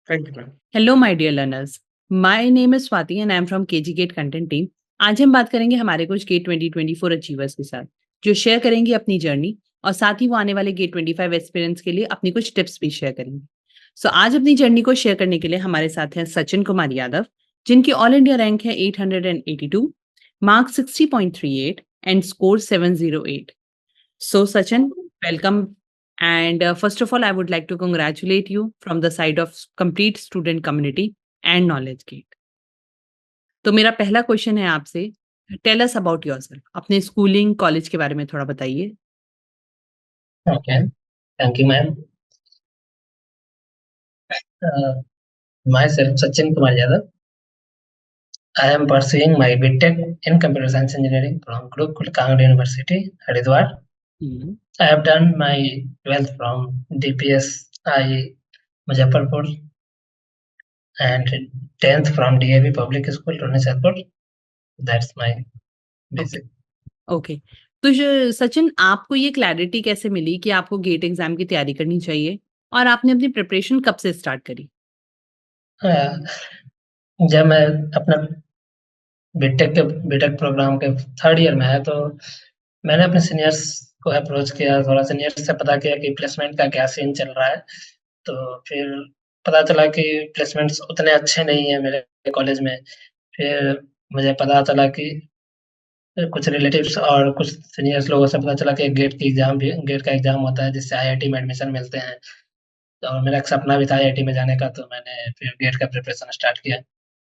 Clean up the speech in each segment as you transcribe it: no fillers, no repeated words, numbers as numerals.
Thank you ma'am. Hello my dear learners, my name is Swati and I am from KG gate content team. आज हम बात करेंगे हमारे कुछ गेट 2024 अचीवर्स के साथ, जो शेयर करेंगे अपनी जर्नी और साथ ही वो आने वाले गेट 25 एस्पिरेंट्स के लिए अपनी कुछ टिप्स भी शेयर करेंगे। सो आज अपनी जर्नी को शेयर करने के लिए हमारे साथ हैं सचिन कुमार यादव, जिनकी ऑल इंडिया रैंक है 882, mark 60.38 and score 708। So, Sachin, welcome. And first of all, I would like to congratulate you from the side of complete student community and knowledge gate. तो मेरा पहला क्वेश्चन है आपसे, टेल अस अबाउट योरसेल्फ। अपने schooling, college के बारे में थोड़ा बताइए। Okay, thank you, ma'am. Myself, Sachin Kumar Yadav. I am pursuing my BTech in Computer Science Engineering from Gurukul Kangra University, Haridwar. Hmm, I have done my 12th from DPS IE Muzaffarpur and 10th from DAV Public School, Roni. That's my okay basic. Okay. तो सचिन, आपको ये clarity कैसे मिली कि आपको gate exam की तैयारी करनी चाहिए और आपने अपनी प्रिपरेशन कब से स्टार्ट करी? Uh, जब मैं अपना बीटेक प्रोग्राम के थर्ड ईयर में है तो मैंने अपने सीनियर्स को अप्रोच किया, थोड़ा सीनियर्स से पता किया कि प्लेसमेंट का क्या सीन चल रहा है। तो फिर पता चला कि प्लेसमेंट्स उतने अच्छे नहीं हैं मेरे कॉलेज में। फिर मुझे पता चला कि कुछ रिलेटिव्स और कुछ सीनियर्स लोगों से पता चला कि गेट का एग्ज़ाम होता है जिससे आईआईटी में एडमिशन मिलते हैं। और मेरा एक सपना भी था आईआईटी में जाने का, तो मैंने फिर गेट का प्रिपरेशन स्टार्ट किया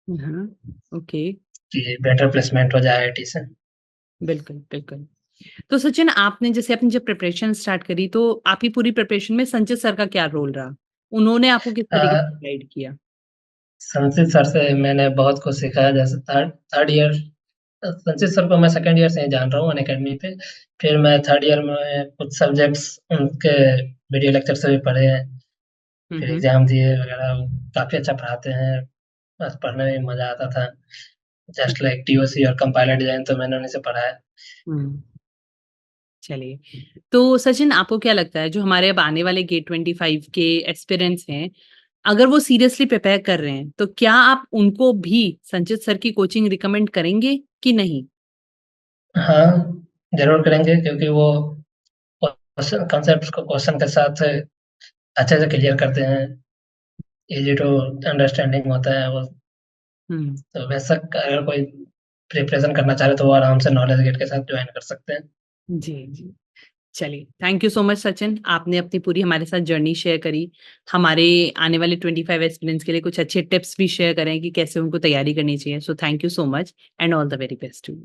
हाँ, ओके, कि बेटर प्लेसमेंट हो जाए आईआईटी से। बिल्कुल बिल्कुल। तो सचिन, आपने जैसे अपनी जब प्रिपरेशन स्टार्ट करी तो आपकी पूरी प्रिपरेशन में संचित सर का क्या रोल रहा? उन्होंने आपको किस अ तरीके से गाइड किया? संचित सर से मैंने बहुत कुछ सीखा है। जैसे थर्ड थर्ड ईयर संचित सर को मैं सेकंड ईयर से ही जान रहा हूँ अनअकैडमी पे। फिर मैं थर्ड ईयर में कुछ सब्जेक्ट्स उनके वीडियो लेक्चर से भी पढ़े हैं। हुँ, फिर हुँ। एग्ज़ाम दिए वगैरह। काफ़ी अच्छा पढ़ाते हैं, बस पढ़ने में मज़ा आता था। जस्ट लाइक टीओसी और कंपाइलर डिज़ाइन तो मैंने उन्हीं से पढ़ा है। हुँ, चलिए। तो सचिन, आपको क्या लगता है जो हमारे अब आने वाले गेट 25 के एस्पिरेंट्स हैं, अगर वो सीरियसली प्रिपेयर कर रहे हैं, तो क्या आप उनको भी संचित सर की कोचिंग रिकमेंड करेंगे कि नहीं? हाँ, ज़रूर करेंगे क्योंकि वो क्वेश्चन कॉन्सेप्ट्स को क्वेश्चन के साथ अच्छे से क्लियर करते हैं। ईज़ी टू अंडरस्टैंडिंग होता है वो। हुँ। तो बेशक अगर कोई प्रिपरेशन करना चाह रहे तो वो आराम से नॉलेज गेट के साथ ज्वाइन कर सकते हैं। जी, जी। चलिए, thank you so much Sachin. आपने अपनी पूरी हमारे साथ जर्नी शेयर करी। हमारे आने वाले 25 एस्पिरेंट्स के लिए कुछ अच्छे टिप्स भी शेयर करें कि कैसे उनको तैयारी करनी चाहिए। So thank you so much and all the very best to you.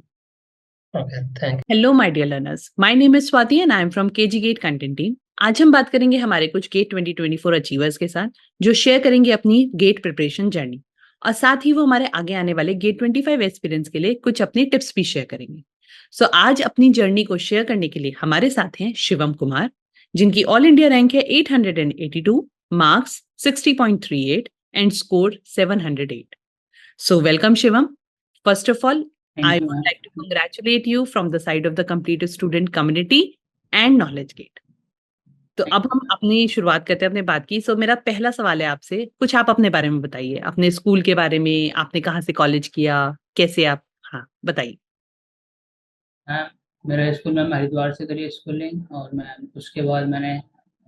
Okay, thank hello my dear learners, my name is Swati and I am from KG gate content team. आज हम बात करेंगे हमारे कुछ गेट 2024 अचीवर्स के साथ, जो share करेंगे अपनी गेट प्रिपरेशन जर्नी और साथ ही वो हमारे आगे आने वाले गेट 25 एस्पिरेंट्स के लिए कुछ अपनी टिप्स भी शेयर करेंगे। सो आज अपनी जर्नी को शेयर करने के लिए हमारे साथ हैं शिवम कुमार, जिनकी ऑल इंडिया रैंक है 882, marks 60.38 and score 708। So, welcome Shivam. First of all, I thank you would ma'am. like to congratulate you from the side of the complete student community and knowledge gate. तो अब हम अपनी शुरुआत करते हैं अपने बात की। सो मेरा पहला सवाल है आपसे, कुछ आप अपने बारे में बताइए, अपने स्कूल के बारे में, आपने कहाँ से कॉलेज किया, कैसे आप, हाँ, बताइए। हाँ, मेरा स्कूल मैम हरिद्वार से करी स्कूलिंग और मैम उसके बाद मैंने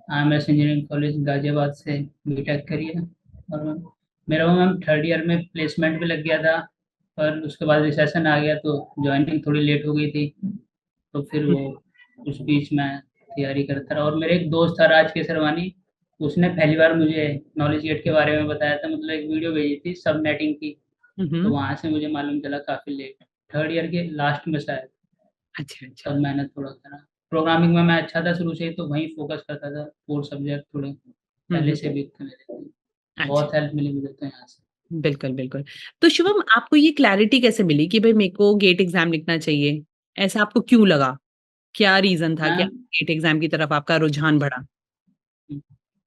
आईएमएस इंजीनियरिंग कॉलेज गाजियाबाद से बीटेक करी है। और मेरा वो मैम थर्ड ईयर में प्लेसमेंट भी लग गया था, पर उसके बाद रिसेशन आ गया तो ज्वाइनिंग थोड़ी लेट हो गई थी। तो फिर हुँ, वो उस बीच में तैयारी करता रहा। और मेरे एक दोस्त था राज केसरवानी, उसने पहली बार मुझे नॉलेज गेट के बारे में बताया था, मतलब एक वीडियो भेजी थी सब नेटिंग की। हुँ, तो हुँ। वहाँ से मुझे मालूम चला काफ़ी लेट, थर्ड ईयर के लास्ट में शायद। अच्छा, अच्छा। तब मैंने थोड़ा करा। प्रोग्रामिंग में मैं अच्छा था शुरू से ही, तो वहीं फ़ोकस करता था, कोर सब्जेक्ट थोड़े हुँ, पहले हुँ। से वीक थे मेरे। अच्छा, बहुत हेल्प मिली मुझे तो यहाँ से। बिल्कुल, बिल्कुल। तो शिवम, आपको ये क्लैरिटी कैसे मिली कि भई मेरे को गेट एग्ज़ाम लिखना चाहिए? ऐसा आपको क्यों लगा? क्या रीज़न था कि मैम, गेट एग्ज़ाम की तरफ आपका रुझान बढ़ा?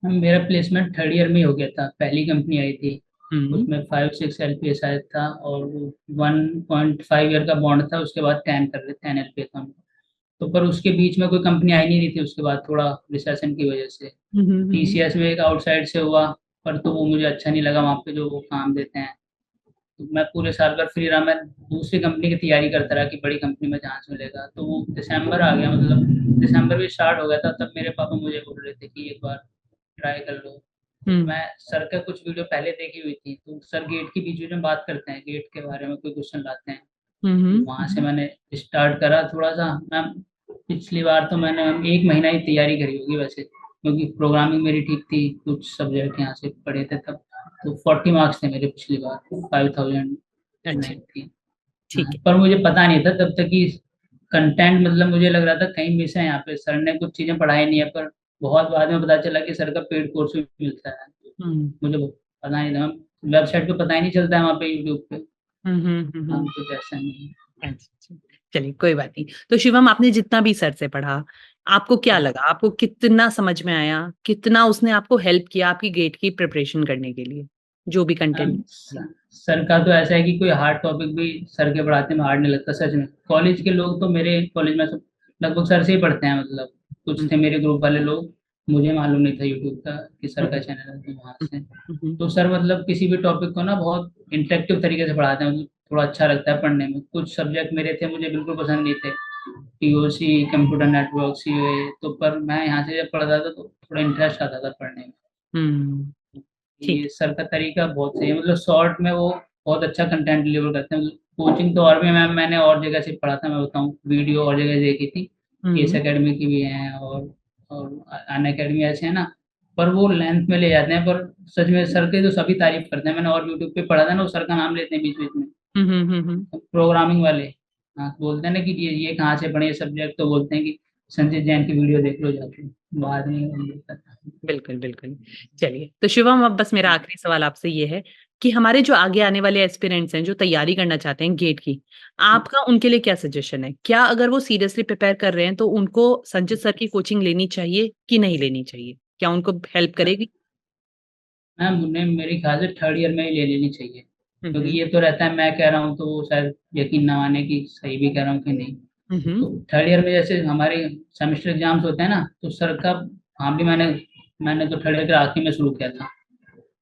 मेरा प्लेसमेंट थर्ड ईयर में ही हो गया था, पहली कंपनी आई थी। हुँ, उसमें 5-6 एलपीए शायद था और 1.5 ईयर का बॉन्ड था, उसके बाद 10 एलपीए था। तो पर उसके बीच में कोई कंपनी आई नहीं रही थी उसके बाद, थोड़ा रिसेशन की वजह से। हुँ, हुँ, हुँ, हुँ। टीसीएस में एक आउटसाइड से हुआ, पर तो वो मुझे अच्छा नहीं लगा वहाँ पे जो वो काम देते हैं। तो मैं पूरे साल भर फ्री रहा, मैं दूसरी कंपनी की तैयारी करता रहा कि बड़ी कंपनी में चांस मिलेगा। तो वो दिसंबर आ गया, मतलब दिसंबर भी स्टार्ट हो गया था, तब मेरे पापा मुझे बोल रहे थे कि एक बार ट्राई कर लो। तो मैं सर का कुछ वीडियो पहले देखी हुई थी, तो सर गेट की बीच में बात करते हैं, गेट के बारे में कोई क्वेश्चन लाते हैं। तो वहाँ से मैंने स्टार्ट करा थोड़ा सा। मैम पिछली बार तो मैंने 1 महीना ही तैयारी करी होगी वैसे, क्योंकि प्रोग्रामिंग मेरी ठीक थी, कुछ सब्जेक्ट यहाँ से पढ़े थे तब। तो 40 मार्क्स थे मेरे पिछली बार, 5000 अच्छा, थी। ठीक हाँ, है। पर मुझे पता नहीं था तब तक कि कंटेंट, मतलब मुझे लग रहा था कहीं मिस है यहाँ पे, सर ने कुछ चीजें पढ़ाई नहीं है। पर बहुत बाद में पता चला कि सर का पेड कोर्स भी मिलता है। हम्म मुझे वो पता नहीं था, वेबसाइट पे पता ही नहीं चलता है वहाँ पे, यूट्यूब पे। हाँ, हम्म। कुछ ऐसा नहीं है। अच्छा, चलिए कोई बात नहीं। तो शिवम, आपने जितना भी सर से पढ़ा, आपको क्या लगा? आपको कितना समझ में आया? कितना उसने आपको हेल्प किया आपकी गेट की प्रिपरेशन करने के लिए, जो भी मैम, कंटेंट? सर का तो ऐसा है कि कोई हार्ड टॉपिक भी सर के पढ़ाते में हार्ड नहीं लगता सच में। कॉलेज के लोग तो, मेरे कॉलेज में सब लगभग सर से ही पढ़ते हैं, मतलब कुछ थे मेरे ग्रुप वाले लोग, मुझे मालूम नहीं था यूट्यूब का कि सर का चैनल है, तो वहाँ से। तो सर मतलब किसी भी टॉपिक को ना बहुत इंटरेक्टिव तरीके से पढ़ाते हैं, थोड़ा अच्छा लगता है पढ़ने में। कुछ सब्जेक्ट मेरे थे मुझे बिल्कुल पसंद नहीं थे, पीओसी, कंप्यूटर नेटवर्क, सीए, तो पर मैं यहाँ से जब पढ़ता था तो थोड़ा इंटरेस्ट आता था पढ़ने में। हम्म, ठीक ये सर का तरीका बहुत सही है, मतलब शॉर्ट में वो बहुत अच्छा कंटेंट डिलीवर करते हैं। कोचिंग तो और भी मैंने और जगह से पढ़ा था, मैं बताऊँ, वीडियो और जगह देखी थी, है। केस एकेडमी की भी हैं और अन अकेडमी ऐसे है ना। पर वो लेंथ में ले जाते हैं, पर सच में सर के तो सभी तारीफ करते हैं। मैंने और यूट्यूब पे पढ़ा था ना, वो सर का नाम लेते हैं बीच बीच में, प्रोग्रामिंग वाले। हाँ, बोलते हैं ना कि ये कहाँ से पढ़े सब्जेक्ट, तो बोलते हैं कि संजय जैन की वीडियो देख लो जाके, बाद में बोलता है। बिल्कुल, बिल्कुल। चलिए, तो शिवम, अब बस मेरा आखिरी सवाल आपसे ये है कि हमारे जो आगे आने वाले एस्पिरेंट्स हैं, जो तैयारी करना चाहते हैं गेट की, आपका उनके लिए क्या सजेशन है? क्या अगर वो सीरियसली प्रिपेयर कर रहे हैं, तो उनको संजय सर की कोचिंग लेनी चाहिए कि नहीं लेनी चाहिए? क्या उनको हेल्प करेगी? मैम उन्हें मेरे ख्याल से थर्ड ईयर में ही ले लेनी चाहिए, हुँ, क्योंकि हुँ। ये तो रहता है मैं कह रहा हूँ तो वो शायद यकीन ना माने कि सही भी कह रहा हूँ कि नहीं। हुँ, हुँ। तो थर्ड ईयर में जैसे हमारे सेमेस्टर एग्जाम्स होते हैं ना, तो सर का, हाँ भी मैंने तो थर्ड ईयर के आखिर में शुरू किया था।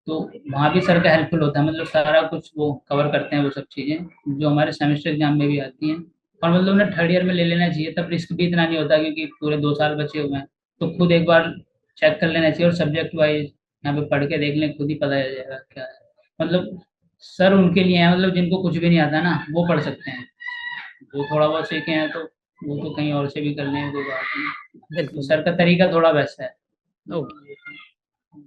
तो वहाँ भी सर का हेल्पफुल होता है, मतलब सारा कुछ वो कवर करते हैं, वो सब चीज़ें जो हमारे सेमेस्टर एग्जाम में भी आती हैं। और मतलब उन्हें थर्ड ईयर में ले लेना चाहिए, तब रिस्क भी इतना नहीं होता, क्योंकि पूरे 2 साल बचे हुए हैं। तो खुद एक बार चेक कर लेना चाहिए, और सब्जेक्ट वाइज यहाँ पे पढ़ के देख लें, खुद ही पता चल जाएगा क्या है। मतलब सर उनके लिए है, मतलब जिनको कुछ भी नहीं आता ना वो पढ़ सकते हैं, जो थोड़ा बहुत सीखे हैं तो वो तो कहीं और से भी कर लें, कोई बात नहीं। तो बिल्कुल, सर का तरीका थोड़ा वैसा है। ओके।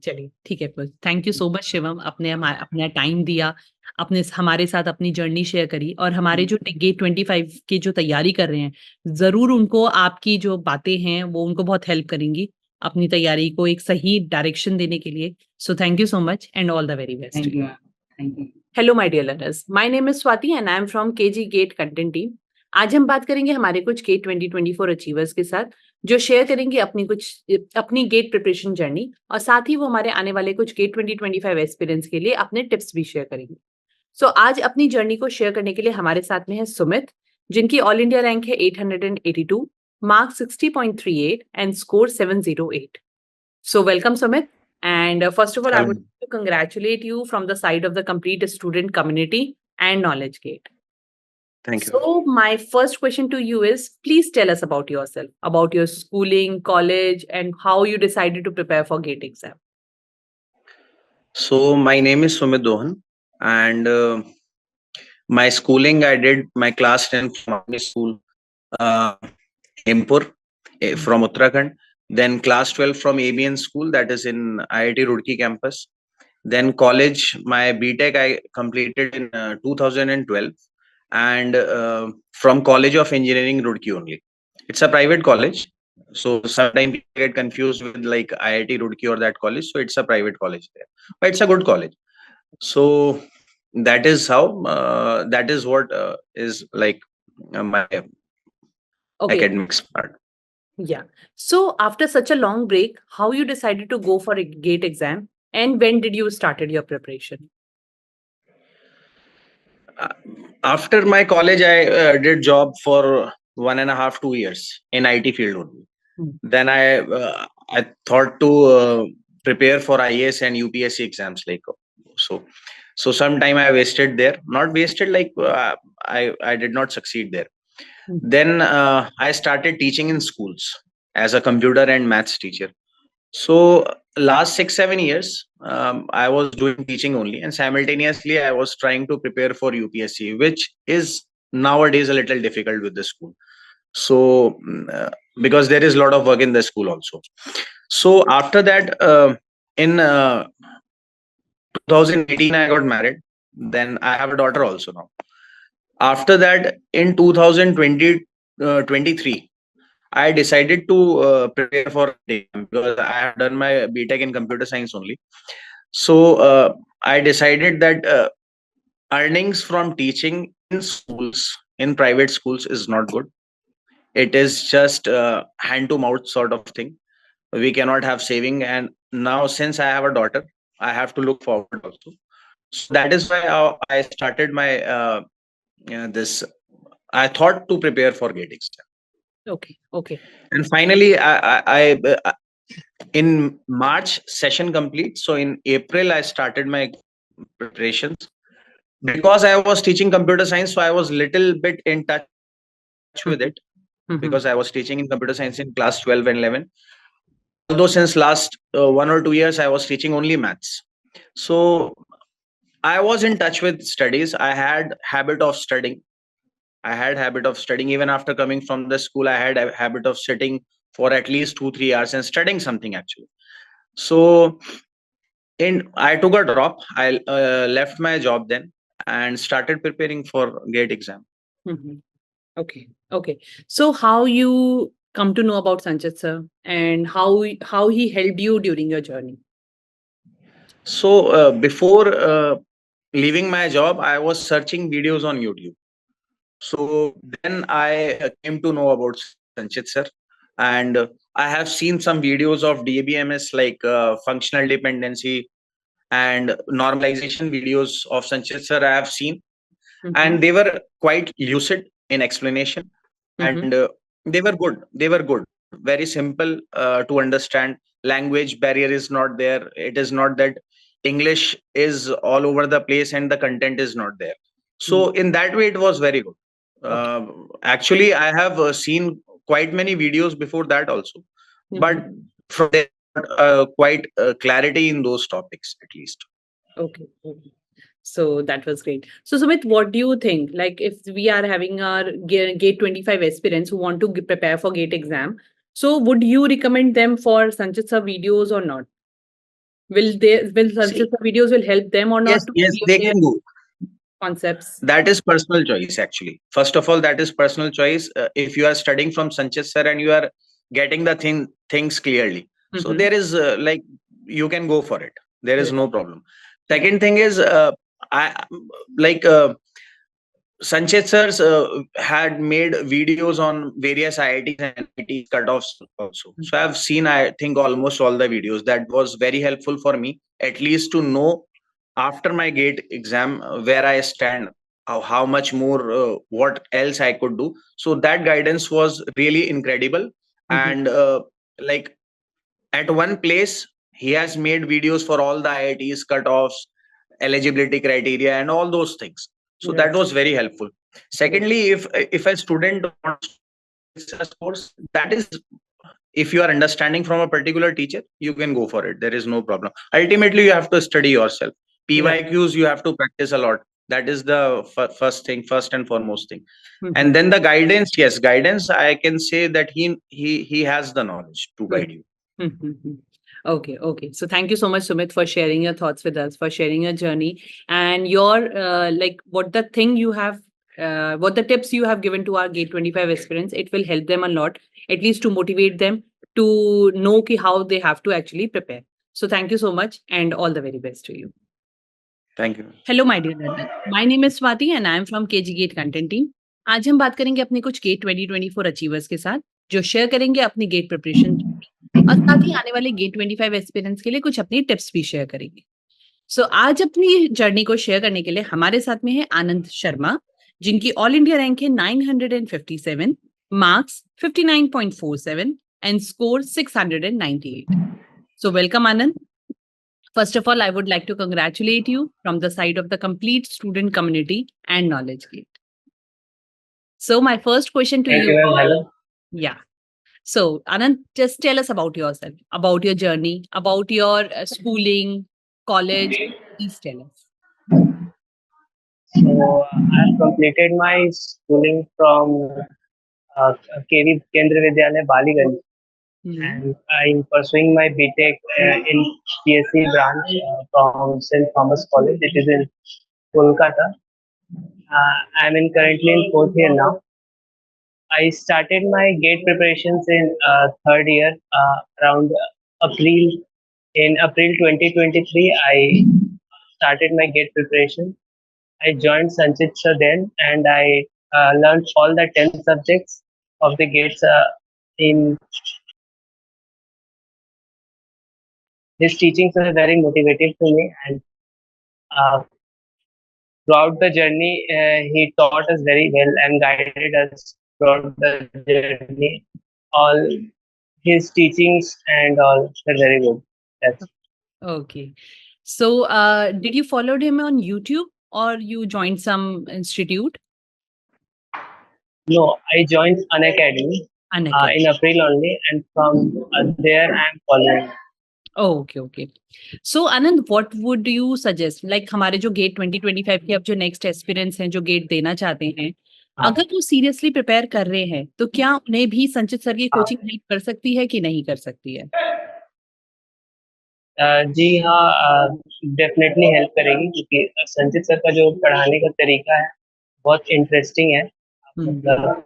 चलिए, ठीक है फिर। Thank you so much Shivam, आपने अपना टाइम दिया, अपने हमारे साथ अपनी जर्नी शेयर करी, और हमारे जो गेट 25 की जो तैयारी कर रहे हैं, ज़रूर उनको आपकी जो बातें हैं, वो उनको बहुत हेल्प करेंगी, अपनी तैयारी को एक सही डायरेक्शन देने के लिए। So thank you so much and all the very best. Thank you ma'am, thank you. Hello my dear learners, my name is Swati and I am from KG gate content team. आज हम बात करेंगे हमारे कुछ gate 2024 achievers के साथ, जो share करेंगे अपनी गेट प्रिपरेशन जर्नी, और साथ ही वो हमारे आने वाले कुछ गेट 2025 एक्सपीरियंस के लिए अपने टिप्स भी शेयर करेंगे। सो आज अपनी जर्नी को शेयर करने के लिए हमारे साथ में है सुमित, जिनकी ऑल इंडिया रैंक है 882, marks 60.38 and score 708। So welcome, Sumit. And first of all, I would Hello. like to congratulate you from the side of the complete student community and Knowledge Gate. Thank you. So my first question to you is, please tell us about yourself, about your schooling, college, and how you decided to prepare for GATE exam. So my name is Sumit Dohan, and my schooling, I did my class 10 from Army School, Hempur, from Uttarakhand. Then class 12 from ABN School, that is in IIT Roorkee campus. Then college, my BTech I completed in 2012, and from College of Engineering Roorkee only. It's a private college, so sometimes people get confused with like IIT Roorkee or that college. So it's a private college there, but it's a good college. So that is how that is what is like my Okay, academics part. yeah. So after such a long break, how you decided to go for a GATE exam, and when did you started your preparation? After my college, I did job for 1.5-2 years in IT field only. Then I thought to prepare for IAS and UPSC exams. Like so some time I wasted there. Not wasted, like I did not succeed there. Then I started teaching in schools as a computer and maths teacher. So last 6-7 years, I was doing teaching only, and simultaneously I was trying to prepare for UPSC, which is nowadays a little difficult with the school. So because there is a lot of work in the school also. So after that, in 2018, I got married. Then I have a daughter also now. After that, in 2023, I decided to prepare for exam because I have done my BTech in computer science only. So I decided that earnings from teaching in schools, in private schools, is not good. It is just hand to mouth sort of thing. We cannot have saving, and now since I have a daughter, I have to look forward also. So that is why I started my this. I thought to prepare for GATE exam. Okay. And finally, I in March session complete. So in April, I started my preparations. Because I was teaching computer science, so I was little bit in touch with it. Because I was teaching in computer science in class 12 and 11. Although since last 1 or 2 years, I was teaching only maths. So I was in touch with studies. I had habit of studying. Even after coming from the school. I had a habit of sitting for at least 2-3 hours and studying something actually. So I took a drop. I left my job then and started preparing for GATE exam. Okay. So how you come to know about Sanchit sir, and how he helped you during your journey? So before leaving my job, I was searching videos on YouTube. So then I came to know about Sanchit sir, and I have seen some videos of DBMS like functional dependency and normalization videos of Sanchit sir. I have seen, and they were quite lucid in explanation, and they were good. Very simple to understand. Language barrier is not there. It is not that English is all over the place and the content is not there. So in that way, it was very good. Actually, I have seen quite many videos before that also, but from there, quite clarity in those topics at least. Okay. So that was great. So Sumit, what do you think? Like, if we are having our GATE 25 aspirants who want to prepare for GATE exam, so would you recommend them for Sanchit sir videos or not? Will Sanchit sir videos will help them or not? Yes, they can do. Concepts. That is personal choice, actually. First of all, that is personal choice. If you are studying from Sanchit sir and you are getting the things clearly, so there is like you can go for it. There is no problem. Second thing is, Sanchit sir had made videos on various IITs and IIT cutoffs also. So I've seen, I think, almost all the videos. That was very helpful for me, at least to know after my GATE exam where I stand, how much more, what else I could do. So that guidance was really incredible. And like at one place, he has made videos for all the IITs, cutoffs, eligibility criteria, and all those things. So that was very helpful. Secondly, if a student wants a course, that is, if you are understanding from a particular teacher, you can go for it. There is no problem. Ultimately, you have to study yourself. PYQs, you have to practice a lot. That is the first and foremost thing. And then the guidance, yes, guidance, I can say that he has the knowledge to guide you. Okay. So thank you so much, Sumit, for sharing your thoughts with us, for sharing your journey and your what the tips you have given to our GATE 25 aspirants. It will help them a lot, at least to motivate them to know how they have to actually prepare. So thank you so much and all the very best to you. Thank you. Hello, my dear learner. My name is Swati and I am from KG GATE content team. आज हम बात करेंगे अपने कुछ GATE 2024 achievers के साथ जो share करेंगे अपनी GATE प्रिपरेशन और साथ ही आने वाले GATE 25 एस्पिरेंट्स के लिए कुछ अपनी टिप्स भी शेयर करेंगे. सो आज अपनी जर्नी को शेयर करने के लिए हमारे साथ में है आनंद शर्मा, जिनकी ऑल इंडिया रैंक है 957, marks 59.47 and score 698. So welcome Anand. First of all, I would like to congratulate you from the side of the complete student community and Knowledge Gate. So my first question to Thank you. you, ma'am. Hello. Yeah. So Anand, just tell us about yourself, about your journey, about your schooling, college. Please tell us. So I have completed my schooling from KV Kendra Vidyalaya Baliganj, and I'm pursuing my BTech in PSC branch from St. Thomas College. It is in Kolkata. I'm currently in fourth year now. I started my GATE preparations in third year around April. In April 2023, I started my GATE preparation. I joined Sanchit sir then, and I learned all the 10 subjects of the GATEs in his teachings were very motivative to me, and uh, throughout the journey, he taught us very well and guided us throughout the journey. All his teachings and all were very good. That's Okay. So did you follow him on YouTube or you joined some institute? no, I joined Unacademy Unacademy. in April only, and from there I'm following. Oh, okay. So Anand, what would you suggest? Like हमारे जो gate 2025 के अब जो next aspirants हैं जो gate देना चाहते हैं, अगर वो सीरियसली प्रिपेयर कर रहे हैं, तो क्या उन्हें भी संचित सर की कोचिंग हेल्प कर सकती है कि नहीं कर सकती है? जी हाँ, डेफिनेटली हेल्प करेगी, क्योंकि संचित सर का जो पढ़ाने का तरीका है बहुत इंटरेस्टिंग है। मतलब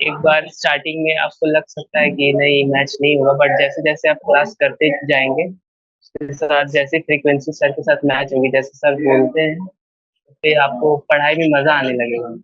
एक बार स्टार्टिंग में आपको लग सकता है कि नहीं मैच नहीं होगा, बट जैसे जैसे आप क्लास करते जाएंगे उसके साथ जैसे फ्रीक्वेंसी सर के साथ मैच होगी, जैसे सर बोलते हैं फिर आपको पढ़ाई में मजा आने लगेगा।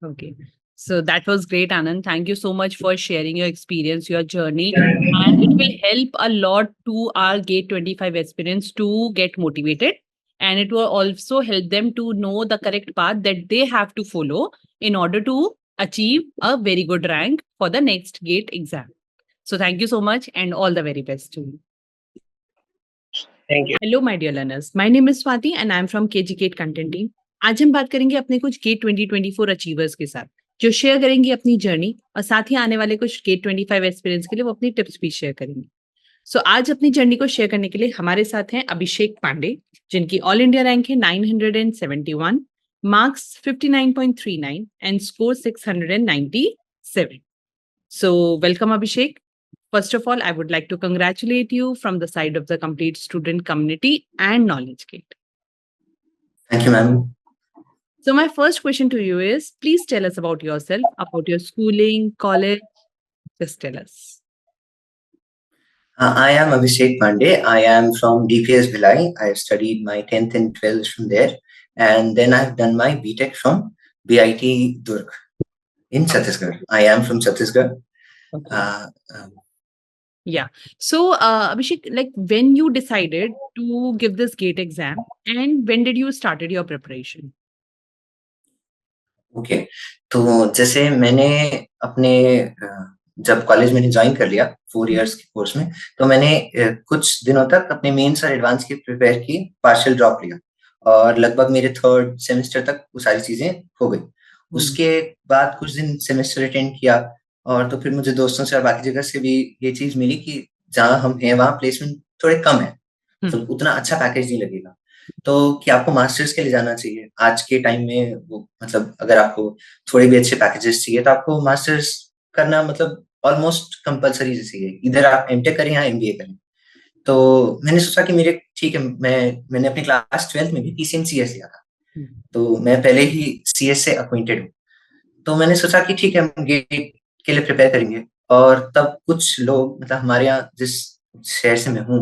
Okay. So that was great, Anand. Thank you so much for sharing your experience, your journey, and it will help a lot to our GATE 25 aspirants to get motivated, and it will also help them to know the correct path that they have to follow in order to achieve a very good rank for the next GATE exam. So thank you so much and all the very best to you. Thank you. Hello, my dear learners. My name is Swati and I'm from KG GATE content team. आज हम बात करेंगे अपने कुछ gate 2024 achievers के साथ जो share करेंगे अपनी जर्नी और साथ ही आने वाले कुछ गेट 25 एक्सपीरियंस के लिए वो अपनी टिप्स भी शेयर करेंगे। सो आज अपनी जर्नी को शेयर करने के लिए हमारे साथ हैं अभिषेक पांडे, जिनकी ऑल इंडिया रैंक है 971, marks 59.39 and score 697. So welcome Abhishek. First of all, I would like to congratulate you from the side of the complete student community and Knowledge Gate. Thank you, ma'am. So my first question to you is, please tell us about yourself, about your schooling, college. Just tell us. I am Abhishek Pandey. I am from DPS Bhilai. I have studied my 10th and 12th from there. And then I've done my BTech from BIT Durg in Chhattisgarh. I am from Chhattisgarh. Okay. Yeah. So, Abhishek, like when you decided to give this GATE exam and when did you started your preparation? Okay. तो जैसे मैंने अपने जब college मैंने join कर लिया 4 years के course में, तो मैंने कुछ दिनों तक अपने मेंस और एडवांस की प्रिपेयर की, पार्शियल ड्रॉप लिया और लगभग मेरे 3rd सेमेस्टर तक वो सारी चीजें हो गई। उसके बाद कुछ दिन सेमेस्टर अटेंड किया और तो फिर मुझे दोस्तों से और बाकी जगह से भी ये चीज मिली कि जहाँ हम हैं वहाँ प्लेसमेंट थोड़े कम है, तो उतना अच्छा पैकेज नहीं लगेगा, तो क्या आपको मास्टर्स के लिए जाना चाहिए। आज के टाइम में वो मतलब अगर आपको थोड़े भी अच्छे पैकेजेस चाहिए तो आपको मास्टर्स करना मतलब ऑलमोस्ट कंपलसरी चाहिए, इधर आप एमटेक करें या एमबीए करें। तो मैंने सोचा कि मेरे ठीक है, मैंने अपनी क्लास 12th में भी पीसीएम सीएस लिया था, तो मैं पहले ही सीएस से अक्वाइंटेड हूँ, तो मैंने सोचा कि ठीक है हम गेट के लिए प्रिपेयर करेंगे। और तब कुछ लोग मतलब हमारे यहाँ जिस शहर से मैं हूँ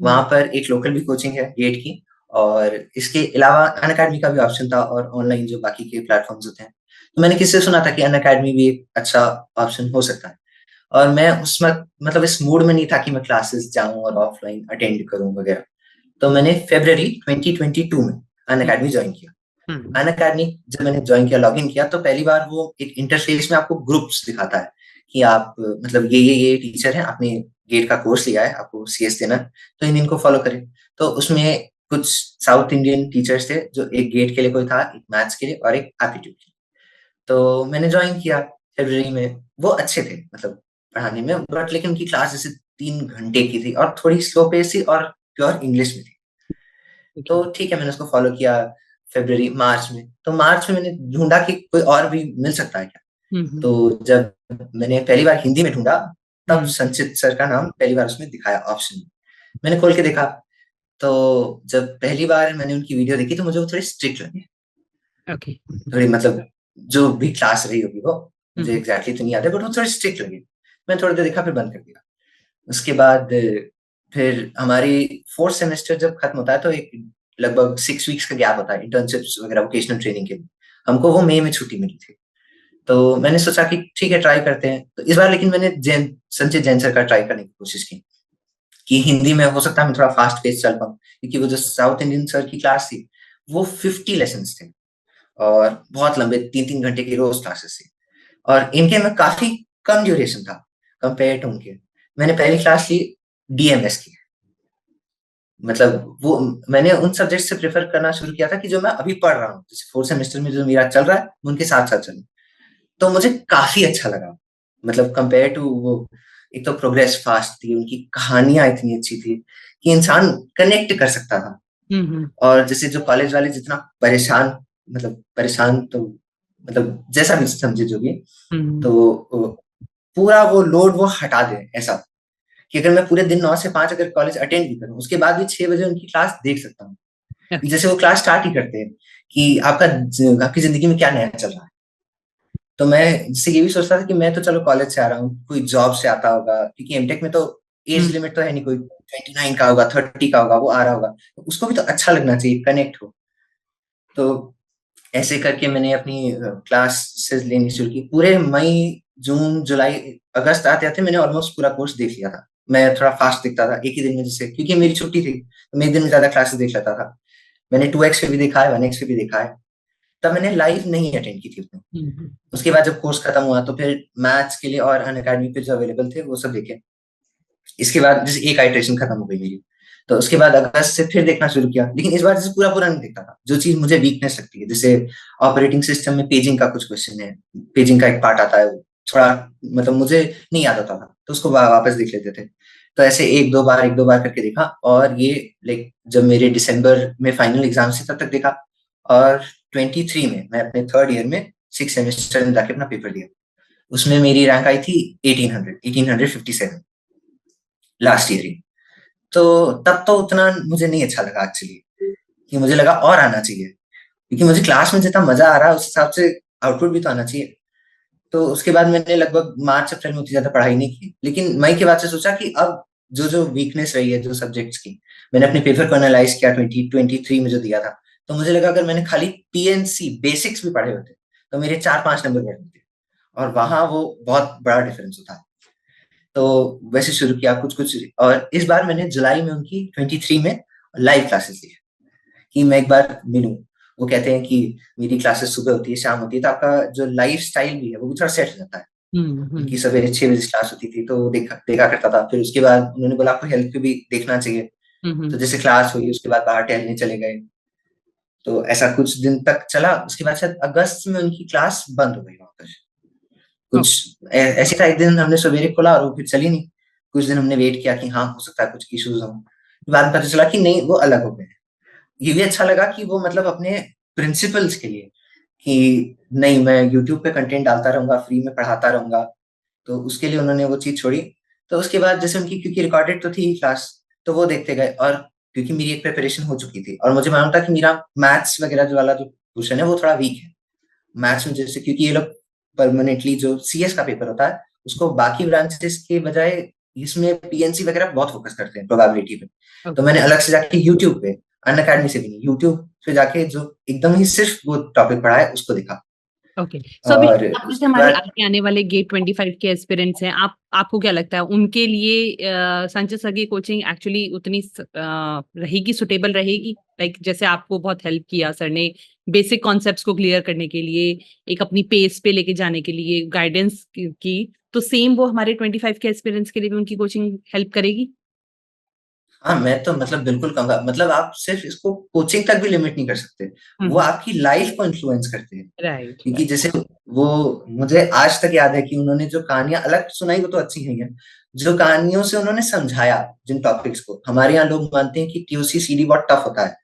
वहां पर एक लोकल भी कोचिंग है गेट की, और इसके अलावा अनअकैडमी का भी ऑप्शन था और ऑनलाइन जो बाकी के प्लेटफॉर्म्स होते हैं, तो मैंने किससे सुना था कि अनअकैडमी भी एक अच्छा ऑप्शन हो सकता है। और मैं उस मतलब इस मूड में नहीं था कि मैं क्लासेस जाऊं और ऑफलाइन अटेंड करूं वगैरह, तो मैंने फरवरी 2022 में अनअकैडमी ज्वाइन किया। अनअकैडमी जब मैंने ज्वाइन किया, लॉगिन किया, तो पहली बार वो एक इंटरफेस में आपको ग्रुप्स दिखाता है कि आप मतलब ये टीचर हैं, आपने गेट का कोर्स लिया है, आपको CS देना है, तो इनको फॉलो करें। तो उसमें कुछ साउथ इंडियन टीचर्स थे, जो एक गेट के लिए कोई था, एक मैथ्स के लिए और एक एप्टीट्यूड के लिए। तो मैंने ज्वाइन किया फरवरी में। वो अच्छे थे मतलब पढ़ाने में, बट लेकिन उनकी क्लास जैसे 3 घंटे की थी और थोड़ी स्लो पेस थी और प्योर इंग्लिश में थी। तो ठीक है, मैंने उसको फॉलो किया फरवरी मार्च में। तो मार्च में मैंने ढूंढा कि कोई और भी मिल सकता है क्या। तो जब मैंने पहली बार हिंदी में ढूंढा, तब संचित सर का नाम पहली बार उसमें दिखाया ऑप्शन में। मैंने खोल के देखा, तो जब पहली बार मैंने उनकी वीडियो देखी तो मुझे वो थोड़ी स्ट्रिक्ट लगी। ओके। थोड़ी मतलब जो भी क्लास रही होगी वो मुझे एग्जैक्टली तो नहीं याद है, बट वो थोड़ी स्ट्रिक्ट लगी। मैंने थोड़ी देर देखा, फिर बंद कर दिया। उसके बाद फिर हमारी 4th सेमेस्टर जब खत्म होता है तो एक लगभग 6 वीक्स का गैप होता है इंटर्नशिप्स वगैरह वोकेशनल ट्रेनिंग के लिए। हमको वो मई में छुट्टी मिली थी। तो मैंने सोचा कि ठीक है, ट्राई करते हैं। तो इस बार लेकिन मैंने संचित जैन सर का ट्राई करने की कोशिश की कि हिंदी में हो सकता है मैं थोड़ा फास्ट पेस चल पाऊँ, क्योंकि वो जो साउथ इंडियन सर की क्लास थी वो 50 लेसन्स थे और बहुत लंबे 3-3 घंटे की रोज क्लासेस थी। और इनके में काफी कम ड्यूरेशन था कंपेयर टू उनके। मैंने पहली क्लास ली DMS की, मतलब वो मैंने उन सब्जेक्ट से प्रेफर करना शुरू किया था कि जो मैं अभी पढ़ रहा हूँ, जैसे 4th सेमेस्टर में जो मेरा चल रहा है उनके साथ साथ चलूं। तो मुझे काफी अच्छा लगा, मतलब कंपेयर टू वो। एक तो प्रोग्रेस फास्ट थी, उनकी कहानियां इतनी अच्छी थी कि इंसान कनेक्ट कर सकता था। और जैसे जो कॉलेज वाले जितना परेशान, मतलब परेशान तो मतलब जैसा भी समझे जो भी, तो पूरा वो लोड वो हटा दे, ऐसा कि अगर मैं पूरे दिन 9 से 5 अगर कॉलेज अटेंड भी करूं, उसके बाद भी 6 बजे उनकी क्लास देख सकता हूँ। जैसे वो क्लास स्टार्ट ही करते हैं कि आपकी जिंदगी में क्या नया चल रहा है। तो मैं जिससे ये भी सोचता था कि मैं तो चलो कॉलेज से आ रहा हूँ, कोई जॉब से आता होगा, क्योंकि एमटेक में तो एज लिमिट तो है नहीं, कोई 29 का होगा, 30 का होगा, वो आ रहा होगा, तो उसको भी तो अच्छा लगना चाहिए, कनेक्ट हो। तो ऐसे करके मैंने अपनी क्लासेस लेनी शुरू की। पूरे मई, जून, जुलाई, अगस्त आते आते मैंने ऑलमोस्ट पूरा कोर्स देख लिया था। मैं थोड़ा फास्ट दिखता था एक ही दिन में, जैसे क्योंकि मेरी छुट्टी थी तो मैं एक दिन में ज्यादा क्लासेस देख लेता था। मैंने 2x पे भी देखा है, 1x पे भी देखा है। तब मैंने लाइव नहीं अटेंड की थी उतनी। उसके बाद जब कोर्स खत्म हुआ तो फिर मैथ्स के लिए और अनअकैडमी पे जो अवेलेबल थे वो सब देखे। इसके बाद जैसे एक आइटरेशन खत्म हो गई मेरी, तो उसके बाद अगस्त से फिर देखना शुरू किया, लेकिन इस बार जैसे पूरा पूरा नहीं देखता था। जो चीज मुझे वीकनेस लगती है, जैसे ऑपरेटिंग सिस्टम में पेजिंग का कुछ क्वेश्चन है, पेजिंग का एक पार्ट आता है, थोड़ा मतलब मुझे नहीं याद आता था, तो उसको वापस देख लेते थे। तो ऐसे एक दो बार करके देखा, और ये लाइक जब मेरे दिसंबर में फाइनल एग्जाम से तब तक देखा। और 23 में मैं अपने 3rd ईयर में 6 सेमेस्टर में जाके अपना पेपर दिया। उसमें मेरी रैंक आई थी 1857 लास्ट ईयर ही। तो तब तो उतना मुझे नहीं अच्छा लगा एक्चुअली, कि मुझे लगा और आना चाहिए, क्योंकि मुझे क्लास में जितना मजा आ रहा है उस हिसाब से आउटपुट भी तो आना चाहिए। तो उसके बाद मैंने लगभग मार्च अप्रैल में उतनी ज्यादा पढ़ाई नहीं की, लेकिन मई के बाद से सोचा कि अब जो जो वीकनेस रही है जो सब्जेक्ट्स की, मैंने अपने पेपर को एनालाइज किया 2023 में जो दिया था। तो मुझे लगा अगर मैंने खाली PNC बेसिक्स भी पढ़े होते तो मेरे 4-5 नंबर बढ़ जाते, और वहां वो बहुत बड़ा डिफरेंस होता है। तो वैसे शुरू किया कुछ कुछ, और इस बार मैंने जुलाई में उनकी 23 में लाइव क्लासेस ली कि मैं एक बार मिलूं। वो कहते हैं कि मेरी क्लासेस सुबह होती है, शाम होती है, तो आपका जो लाइफ स्टाइल भी है वो भी थोड़ा सेट हो जाता है। उनकी सवेरे 6 बजे क्लास होती थी, तो देखा करता था। फिर उसके बाद उन्होंने बोला आपको हेल्थ पे भी देखना चाहिए, तो जैसे क्लास हुई उसके बाद बाहर टहलने चले गए। तो ऐसा कुछ दिन तक चला। उसके बाद शायद अगस्त में उनकी क्लास बंद हो गई वापस। कुछ ऐसे था, एक दिन हमने सवेरे खोला और वो फिर चली नहीं। कुछ दिन हमने वेट किया कि हाँ हो सकता है कुछ इश्यूज हो, बाद में पता चला कि नहीं, वो अलग हो गए। ये भी अच्छा लगा कि वो मतलब अपने प्रिंसिपल्स के लिए कि नहीं, मैं यूट्यूब पे कंटेंट डालता रहूंगा, फ्री में पढ़ाता रहूंगा, तो उसके लिए उन्होंने वो चीज छोड़ी। तो उसके बाद जैसे उनकी, क्योंकि रिकॉर्डेड तो थी क्लास, तो वो देखते गए। और क्योंकि मेरी एक प्रिपरेशन हो चुकी थी और मुझे मालूम था कि मेरा मैथ्स वगैरह जो वाला जो क्वेश्चन है वो थोड़ा वीक है मैथ्स में, जैसे क्योंकि ये लोग परमानेंटली जो CS का पेपर होता है उसको बाकी ब्रांचेस के बजाय इसमें PNC वगैरह बहुत फोकस करते हैं प्रोबेबिलिटी पे। तो मैंने अलग से जाके यूट्यूब पे, अनअकैडमी से भी नहीं, यूट्यूब पे जाके जो एकदम ही सिर्फ वो टॉपिक पढ़ा है उसको देखा। ओके, सो अभी और आप जैसे हमारे आगे आने वाले गेट 25 के एस्पिरेंट्स हैं, आपको क्या लगता है उनके लिए संचित सर की कोचिंग एक्चुअली उतनी रहेगी, सुटेबल रहेगी? लाइक जैसे आपको बहुत हेल्प किया सर ने बेसिक कॉन्सेप्ट्स को क्लियर करने के लिए, एक अपनी पेस पे लेके जाने के लिए गाइडेंस की, तो सेम वो हमारे 25 के एस्पिरेंट्स के लिए भी उनकी कोचिंग हेल्प करेगी? हाँ, मैं तो मतलब बिल्कुल कहूँगा, मतलब आप सिर्फ इसको कोचिंग तक भी लिमिट नहीं कर सकते, वो आपकी लाइफ को इन्फ्लुएंस करते हैं। राइट, क्योंकि राइट। जैसे वो मुझे आज तक याद है कि उन्होंने जो कहानियाँ अलग सुनाई वो तो अच्छी ही हैं, जो कहानियों से उन्होंने समझाया जिन टॉपिक्स को, हमारे यहाँ लोग मानते हैं कि TOC CD बहुत टफ होता है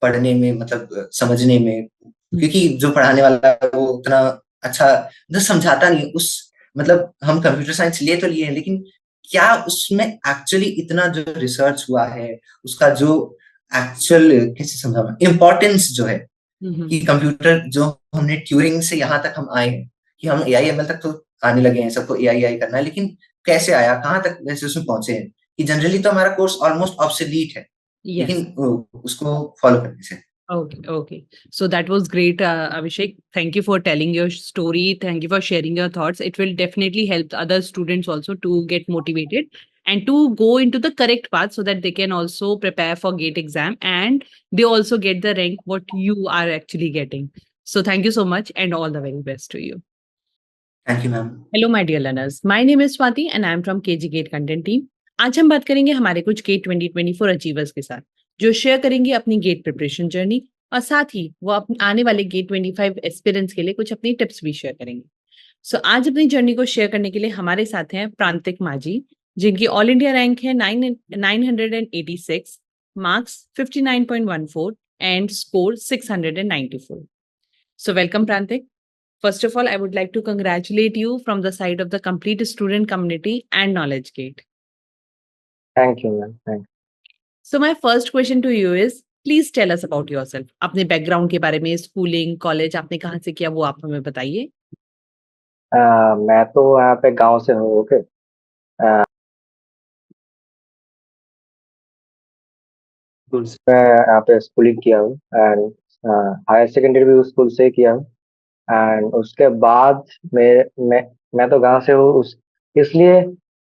पढ़ने में, मतलब समझने में, क्योंकि जो पढ़ाने वाला है वो उतना अच्छा जो समझाता नहीं उस, मतलब हम कंप्यूटर साइंस ले तो लिए हैं, लेकिन क्या उसमें एक्चुअली इतना जो रिसर्च हुआ है, उसका जो एक्चुअल कैसे समझाऊं इम्पोर्टेंस जो है कि कंप्यूटर जो हमने ट्यूरिंग से यहाँ तक हम आए हैं कि हम AI ML तक तो आने लगे हैं, सबको AI करना है, लेकिन कैसे आया, कहाँ तक वैसे उसमें पहुंचे हैं कि जनरली तो हमारा कोर्स ऑलमोस्ट ऑब्सोलीट है, Yes. लेकिन उसको फॉलो करने से। Okay, okay. So that was great, Abhishek. Thank you for telling your story. Thank you for sharing your thoughts. It will definitely help other students also to get motivated and to go into the correct path so that they can also prepare for GATE exam and they also get the rank what you are actually getting. So thank you so much and all the very best to you. Thank you ma'am. Hello my dear learners, my name is Swati and I am from KG gate content team. आज हम बात करेंगे हमारे कुछ gate 2024 achievers के साथ जो share करेंगे अपनी गेट प्रिपरेशन जर्नी और साथ ही वो अपने आने वाले गेट 25 एस्पिरेंट्स के लिए कुछ अपनी टिप्स भी शेयर करेंगे। सो आज अपनी जर्नी को शेयर करने के लिए हमारे साथ हैं प्रांतिक माझी, जिनकी ऑल इंडिया रैंक है 986, marks 59.14 and score 694। So welcome प्रांतिक। First of all, I would like to congratulate you from the side of the complete student community and Knowledge Gate. Thank you, ma'am. Thank you. So my first question to you is, please tell us about yourself. अपने background के बारे में, schooling, college आपने कहाँ से किया वो आप हमें बताइए। मैं तो यहाँ पे गांव से हूँ, ओके। मैं यहाँ पे स्कूलिंग किया हूँ एंड हायर सेकेंडरी भी उस स्कूल से ही किया हूँ एंड उसके बाद मैं तो गांव से हूँ इसलिए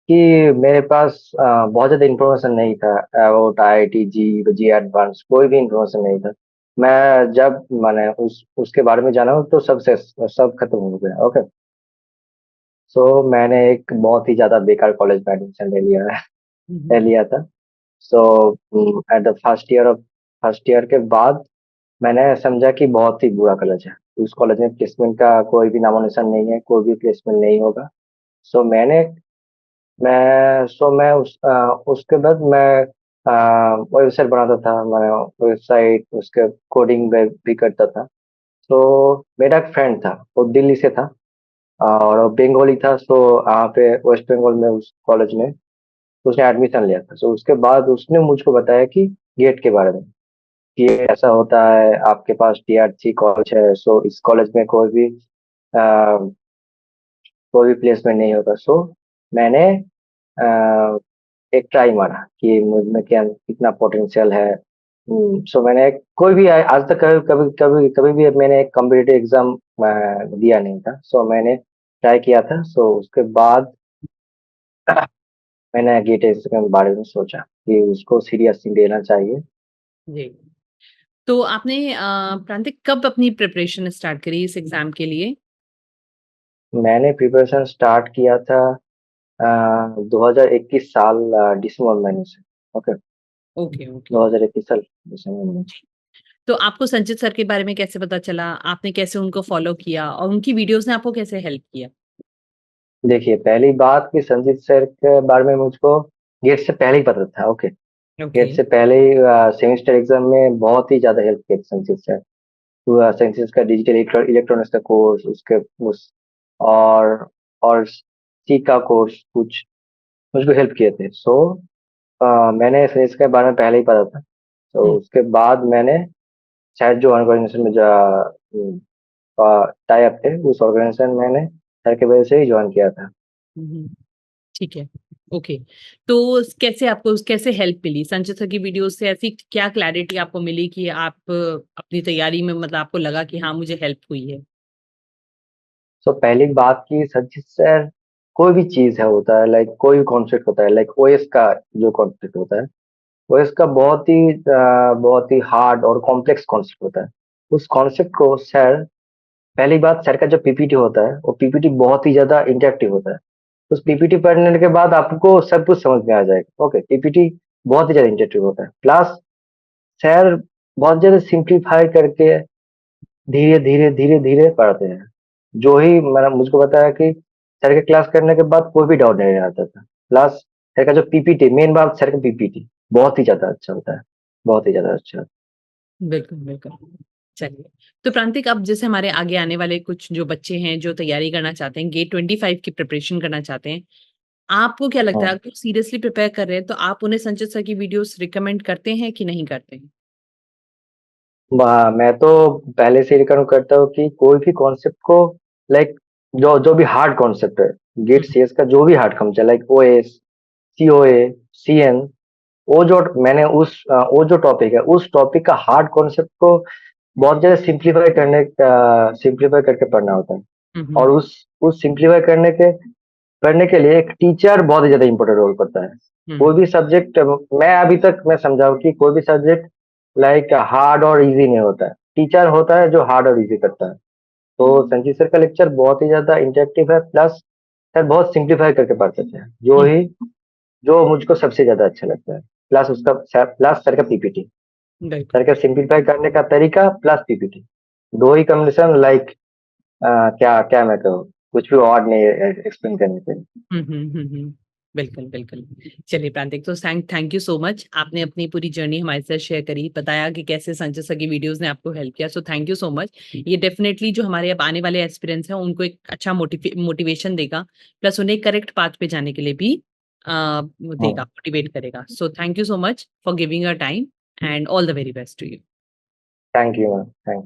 कि मेरे पास बहुत ज़्यादा इन्फॉर्मेशन नहीं था अबाउट IIT जी एडवांस, कोई भी इन्फॉर्मेशन नहीं था। मैं जब मैंने उसके बारे में जाना तो सब खत्म हो गया, ओके। सो मैंने एक बहुत ही ज़्यादा बेकार कॉलेज में एडमिशन ले लिया था। सो एट द फर्स्ट ईयर के बाद मैंने समझा कि बहुत ही बुरा कॉलेज है। उस कॉलेज में प्लेसमेंट का कोई भी नामो निशान नहीं है, कोई भी प्लेसमेंट नहीं होगा। सो मैं उसके बाद मैं वेबसाइट बनाता था, मैं वेबसाइट उसके कोडिंग भी करता था। तो मेरा एक फ्रेंड था, वो दिल्ली से था और वो बंगाली था। सो यहाँ पे वेस्ट बंगाल में उस कॉलेज में उसने एडमिशन लिया था। सो उसके बाद उसने मुझको बताया कि गेट के बारे में कि ऐसा होता है, आपके पास TRC कॉलेज है। सो इस कॉलेज में कोई भी प्लेसमेंट नहीं होता। सो मैंने एक ट्राई मारा कि मुझ में क्या कितना पोटेंशियल है। सो मैंने कोई भी आज तक कभी भी मैंने एक कॉम्पिटिटिव एग्जाम दिया नहीं था। सो मैंने ट्राई किया था। सो उसके बाद मैंने गेट एग्जाम के बारे में सोचा कि उसको सीरियसली लेना चाहिए। जी। तो आपने प्रांतिक कब अपनी प्रिपरेशन स्टार्ट करी इस एग्जाम के लिए? मैंने प्रिपरेशन स्टार्ट किया था 2021 साल दिसंबर महीने से, ओके। Okay, okay. 2021 साल दिसंबर महीने। तो आपको संचित सर के बारे में कैसे पता चला? आपने कैसे उनको फॉलो किया और उनकी वीडियोस ने आपको कैसे हेल्प किया? देखिए, पहली बात कि संजीत सर के बारे में मुझको गेट से पहले ही पता था, ओके। ओके। गेट से पहले ही सेमेस्टर एग्जाम में बहुत ही ज़्यादा हेल्प किया संजीत सर। संजीत का डिजिटल इलेक्ट्रॉनिक्स का कोर्स, उसके और सी का कोर्स कुछ मुझको हेल्प किए थे। सो मैंने संजीत के बारे में पहले ही पता था। तो उसके बाद मैंने शायद जो ऑर्गेनाइजेशन में टाई अप थे, उस ऑर्गेनाइजेशन मैंने सर के वजह से ही ज्वाइन किया था। ठीक है, ओके। तो कैसे हेल्प मिली संचित सर की वीडियोस से? ऐसी क्या क्लैरिटी आपको मिली कि आप अपनी तैयारी में मतलब आपको लगा कि हाँ मुझे हेल्प हुई है? सो पहली बात की संचित सर कोई भी चीज है होता है, लाइक कोई भी कॉन्सेप्ट होता है, लाइक OS का जो कॉन्सेप्ट होता है, OS का बहुत ही हार्ड और कॉम्प्लेक्स कॉन्सेप्ट होता है। उस कॉन्सेप्ट को सर पहली बात सर का जो पीपीटी होता है वो पीपीटी बहुत ही ज्यादा इंटरेक्टिव होता है। उस पीपीटी पढ़ने के बाद आपको सब कुछ समझ में आ जाएगा। ओके, पीपीटी बहुत ही ज्यादा इंटरेक्टिव होता है। प्लस सर बहुत ज्यादा सिंप्लीफाई करके धीरे धीरे धीरे धीरे पढ़ते हैं। जो ही मतलब मुझको बताया कि सर के क्लास करने के बाद कोई भी डाउट नहीं आता था। प्लस सर का जो पीपीटी, मेन बात सर का पीपीटी बहुत ही ज्यादा अच्छा होता है, बहुत ही ज्यादा अच्छा। बिल्कुल, बिल्कुल। चलिए, तो प्रांतिक अब जैसे हमारे आगे आने वाले कुछ जो बच्चे हैं जो तैयारी करना चाहते हैं, गेट 25 की प्रिपरेशन करना चाहते हैं, आपको क्या लगता है हाँ। अगर वो सीरियसली प्रिपेयर कर रहे हैं तो आप उन्हें संचित सर की वीडियोस रिकमेंड करते हैं कि नहीं करते हैं? मैं तो पहले से रिकमेंड करता हूँ कि कोई भी कॉन्सेप्ट को लाइक जो जो भी हार्ड कॉन्सेप्ट है, गेट हुँ, सीएस का जो भी hard concept like OS, COA, CN, वो जो टॉपिक है उस टॉपिक का हार्ड कॉन्सेप्ट को बहुत ज्यादा सिंप्लीफाई करके पढ़ना होता है। हुँ, और हुँ, उस सिंप्लीफाई करने के लिए एक टीचर बहुत ही ज्यादा इंपॉर्टेंट रोल करता है। हुँ, कोई भी सब्जेक्ट, मैं अभी तक मैं समझाऊं कि कोई भी सब्जेक्ट लाइक हार्ड और इजी नहीं होता है, टीचर होता है जो हार्ड और इजी करता है। तो संजीव सर का लेक्चर बहुत ही ज्यादा इंटरेक्टिव है। प्लस सर बहुत सिंप्लीफाई करके पढ़ते थे, हुँ, जो मुझको सबसे ज्यादा अच्छा लगता है। प्लस सर का पीपीटी, बिल्कुल। सर का सिंप्लीफाई करने का तरीका प्लस पीपीटी, दो ही कॉम्बिनेशन लाइक क्या क्या मैं कहूँ, कुछ भी और नहीं एक्सप्लेन करने के लिए। हुँ, हुँ, हुँ, हुँ। बिल्कुल, बिल्कुल। चलिए प्रांतिक तो थैंक यू सो मच। आपने अपनी पूरी जर्नी हमारे साथ शेयर करी, बताया कि कैसे संजय सर की वीडियोज़ ने आपको हेल्प किया। सो थैंक यू सो मच। ये डेफिनिटली जो हमारे अब आने वाले एस्पिरेंट्स हैं उनको एक अच्छा मोटिवेशन देगा, प्लस उन्हें करेक्ट पाथ पे जाने के लिए भी हाँ, देगा, मोटिवेट करेगा। So thank you so much for giving your time and all the very best to you. Thank you ma'am, thank